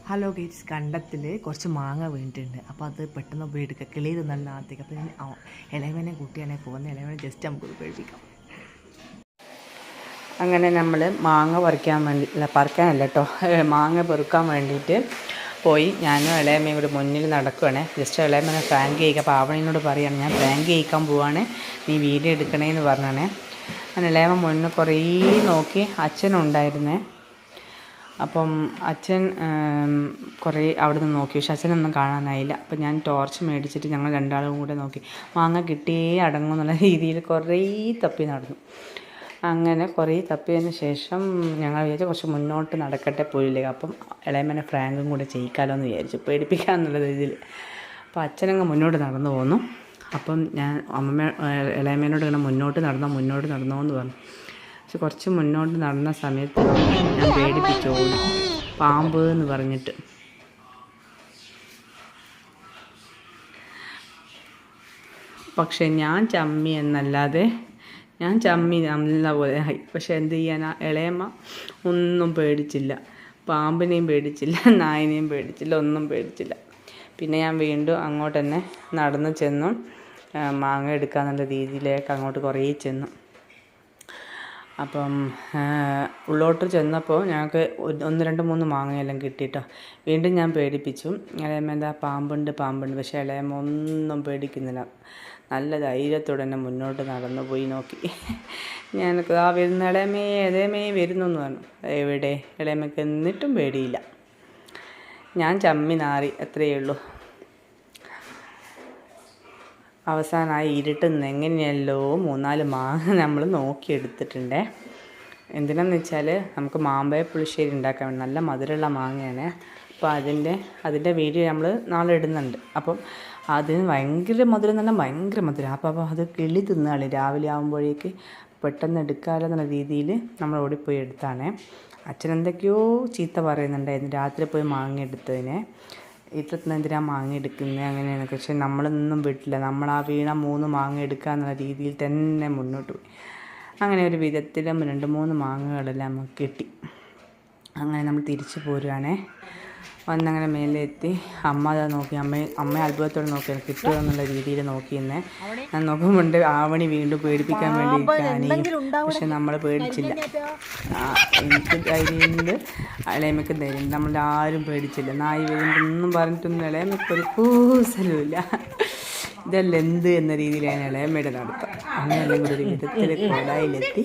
Hello guys, കണ്ടത്തിൽ കുറച്ച് മാങ്ങ വീണിട്ടുണ്ട്. അപ്പോൾ അത് പെട്ടെന്ന് പോയി എടുക്കുക. കിളി തിന്നാൻ നാളത്തേക്ക്. അപ്പോൾ ഞാൻ ഇളയവനെ കൂട്ടിയാണെ പോകുന്നത്. ഇളയവനെ ജസ്റ്റ് നമുക്ക് പേടിപ്പിക്കാം. അങ്ങനെ നമ്മൾ മാങ്ങ പറിക്കാനല്ല കേട്ടോ, മാങ്ങ പെറുക്കാൻ വേണ്ടിയിട്ട് പോയി. ഞാനും ഇളയമ്മയും കൂടി മുന്നിൽ നടക്കുകയാണ്. ജസ്റ്റ് ഇളയമ്മനെ പ്രാങ്ക് ചെയ്യിക്കുക. അപ്പോൾ ആവണിനോട് പറയുകയാണ്, ഞാൻ പ്രാങ്ക് ചെയ്യിക്കാൻ പോവാണ്, നീ വീഡിയോ എടുക്കണേന്ന് പറഞ്ഞാണ്. അങ്ങനെ ഇളയമ്മ മുന്നിൽ കുറേ നോക്കി. അച്ഛനുണ്ടായിരുന്നേ. അപ്പം അച്ഛൻ കുറേ അവിടെ നിന്ന് നോക്കി, പക്ഷെ അച്ഛനൊന്നും കാണാനായില്ല. അപ്പം ഞാൻ ടോർച്ച് മേടിച്ചിട്ട് ഞങ്ങൾ രണ്ടാളും കൂടെ നോക്കി. മാങ്ങ കിട്ടിയേ അടങ്ങും എന്നുള്ള രീതിയിൽ കുറേ തപ്പി നടന്നു. അങ്ങനെ കുറേ തപ്പിയതിന് ശേഷം ഞങ്ങൾ വിചാരിച്ചു കുറച്ച് മുന്നോട്ട് നടക്കട്ടെ പോയില്ലേ. അപ്പം ഇളയമ്മനെ ഫ്രാങ്കും കൂടെ ചെയ്യിക്കാമല്ലോ എന്ന് വിചാരിച്ചു, പേടിപ്പിക്കാമെന്നുള്ള രീതിയിൽ. അപ്പോൾ അച്ഛനങ്ങ് മുന്നോട്ട് നടന്നു പോന്നു. അപ്പം ഞാൻ ഇളയമ്മേനോട് ഇങ്ങനെ മുന്നോട്ട് നടന്നോ എന്ന് പറഞ്ഞു. പക്ഷെ കുറച്ച് മുന്നോട്ട് നടന്ന സമയത്ത് ഞാൻ പേടിപ്പിച്ചു, പാമ്പ് എന്ന് പറഞ്ഞിട്ട്. പക്ഷെ ഞാൻ ചമ്മി എന്നല്ലാതെ നല്ല പോലെ ആയി. പക്ഷെ എന്ത് ചെയ്യാനാ, ഇളയമ്മ ഒന്നും പേടിച്ചില്ല, പാമ്പിനെയും പേടിച്ചില്ല, നായിനെയും പേടിച്ചില്ല, ഒന്നും പേടിച്ചില്ല. പിന്നെ ഞാൻ വീണ്ടും അങ്ങോട്ട് തന്നെ നടന്ന് ചെന്നു. മാങ്ങ എടുക്കാന്നുള്ള രീതിയിലേക്ക് അങ്ങോട്ട് കുറേ ചെന്നു. അപ്പം ഉള്ളോട്ട് ചെന്നപ്പോൾ ഞങ്ങൾക്ക് 1, 2, 3 മാങ്ങയെല്ലാം കിട്ടിയിട്ടോ. വീണ്ടും ഞാൻ പേടിപ്പിച്ചു. ഇളയമ്മ എന്താ പാമ്പുണ്ട്. പക്ഷേ ഇളയമ്മ ഒന്നും പേടിക്കുന്നില്ല, നല്ല ധൈര്യത്തോടെ തന്നെ മുന്നോട്ട് നടന്നു പോയി നോക്കി. ഞാൻ വരുന്ന ഇളയമ്മേ വരുന്നു എന്ന് പറഞ്ഞു. എവിടെ ഇളയമ്മയ്ക്ക് എന്നിട്ടും പേടിയില്ല. ഞാൻ ചമ്മി നാറി, അത്രയേ ഉള്ളൂ. അവസാനമായി ഇരുട്ടുന്ന എങ്ങനെയല്ലോ 3-4 മാങ്ങ നമ്മൾ നോക്കിയെടുത്തിട്ടുണ്ട്. എന്തിനാന്ന് വെച്ചാൽ നമുക്ക് മാമ്പഴ പുളിശ്ശേരി ഉണ്ടാക്കാൻ വേണ്ടി. നല്ല മധുരമുള്ള മാങ്ങയാണ്. അപ്പോൾ അതിൻ്റെ വീഡിയോ നമ്മൾ നാളെ ഇടുന്നുണ്ട്. അപ്പം അതിന് ഭയങ്കര മധുരം എന്ന് പറഞ്ഞാൽ ഭയങ്കര മധുരം. അപ്പോൾ അത് കിളി തിന്നാളി രാവിലെ ആകുമ്പോഴേക്ക് പെട്ടെന്ന് എടുക്കാമല്ലോ എന്നുള്ള രീതിയിൽ നമ്മൾ ഓടിപ്പോയി എടുത്താണ്. അച്ഛൻ എന്തൊക്കെയോ ചീത്ത പറയുന്നുണ്ടായിരുന്നു രാത്രി പോയി മാങ്ങ എടുത്തതിനെ. എന്തിനാ മാങ്ങ എടുക്കുന്നത് അങ്ങനെയാണ്. പക്ഷെ നമ്മളൊന്നും വിട്ടില്ല. നമ്മൾ ആ വീണ 3 മാങ്ങ എടുക്കുക എന്നുള്ള രീതിയിൽ തന്നെ മുന്നോട്ട് പോയി. അങ്ങനെ ഒരു വിധത്തിലും 2-3 മാങ്ങകളെല്ലാം നമുക്ക് കിട്ടി. അങ്ങനെ നമ്മൾ തിരിച്ചു പോരുകയാണേ. വന്നങ്ങനെ മേലെ എത്തി. അമ്മ അതാ നോക്കി. അമ്മയെ അത്ഭുതത്തോടെ നോക്കിയാണ് കിട്ടുക എന്നുള്ള രീതിയിൽ നോക്കിയെന്നെ. ഞാൻ നോക്കുമ്പോണ്ട് ആവണി വീണ്ടും പേടിപ്പിക്കാൻ വേണ്ടി. പക്ഷെ നമ്മൾ പേടിച്ചില്ല. എനിക്ക് ധൈര്യമുണ്ട്, ഇളയമ്മയ്ക്ക് ധൈര്യം. നമ്മളാരും പേടിച്ചില്ല. നായി വരുന്നൊന്നും പറഞ്ഞിട്ടൊന്നും ഇളയമ്മയ്ക്ക് ഒരു കൂസലുമില്ല. ഇതെല്ലാം എന്ത് എന്ന രീതിയിലാണ് ഇളയമ്മയുടെ നടത്തം. അങ്ങനെയെല്ലാം കൂടി ഒരു വിധത്തിൽ കൊലായിലെത്തി.